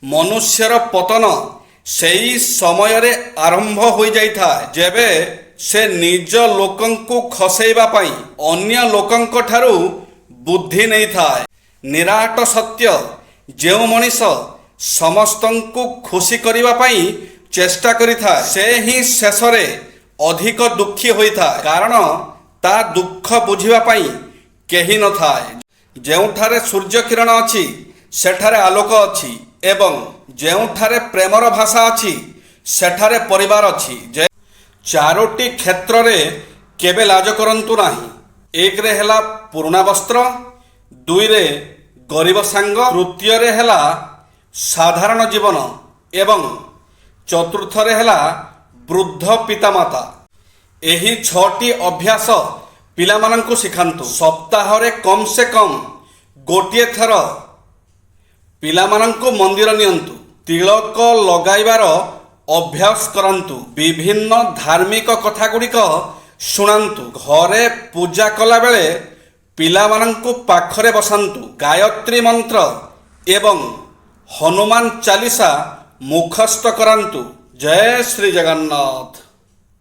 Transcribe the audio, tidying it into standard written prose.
ମନୁଷ୍ୟର ପତନ ସେହି ସମୟରେ ଆରମ୍ଭ ହୋଇଯାଇଥାଏ ଯେବେ ସେ ନିଜ ଲୋକଙ୍କୁ ଖସେଇବା ପାଇଁ ଅନ୍ୟ ଲୋକଙ୍କ ଠାରୁ ବୁଦ୍ଧି ନେଇଥାଏ। ନିରାଟ ସତ୍ୟ, ଯେଉଁ ମଣିଷ ସମସ୍ତଙ୍କୁ ଖୁସି କରିବା ପାଇଁ ଚେଷ୍ଟା କରିଥାଏ ସେ ହିଁ ଶେଷରେ ଅଧିକ ଦୁଃଖୀ ହୋଇଥାଏ, କାରଣ ତା ଦୁଃଖ ବୁଝିବା ପାଇଁ କେହି ନଥାଏ। ଯେଉଁଠାରେ ସୂର୍ଯ୍ୟ କିରଣ ଅଛି ସେଠାରେ ଆଲୋକ ଅଛି ଏବଂ ଯେଉଁଠାରେ ପ୍ରେମର ଭାଷା ଅଛି ସେଠାରେ ପରିବାର ଅଛି। ଚାରୋଟି କ୍ଷେତ୍ରରେ କେବେ ଲାଜ କରନ୍ତୁ ନାହିଁ। ଏକରେ ହେଲା ପୁରୁଣା ବସ୍ତ୍ର, ଦୁଇରେ ଗରିବ ସାଙ୍ଗ, ତୃତୀୟରେ ହେଲା ସାଧାରଣ ଜୀବନ ଏବଂ ଚତୁର୍ଥରେ ହେଲା ବୃଦ୍ଧ ପିତାମାତା। ଏହି 6ଟି ଅଭ୍ୟାସ ପିଲାମାନଙ୍କୁ ଶିଖାନ୍ତୁ। ସପ୍ତାହରେ କମ୍ ସେ କମ୍ ଗୋଟିଏ ଥର ପିଲାମାନଙ୍କୁ ମନ୍ଦିର ନିଅନ୍ତୁ। ତିଳକ ଲଗାଇବାର ଅଭ୍ୟାସ କରାନ୍ତୁ। ବିଭିନ୍ନ ଧାର୍ମିକ କଥା ଗୁଡ଼ିକ ଶୁଣାନ୍ତୁ। ଘରେ ପୂଜା କଲାବେଳେ ପିଲାମାନଙ୍କୁ ପାଖରେ ବସାନ୍ତୁ। ଗାୟତ୍ରୀ ମନ୍ତ୍ର ଏବଂ ହନୁମାନ ଚାଲିସା ମୁଖସ୍ଥ କରାନ୍ତୁ। ଜୟ ଶ୍ରୀ ଜଗନ୍ନାଥ।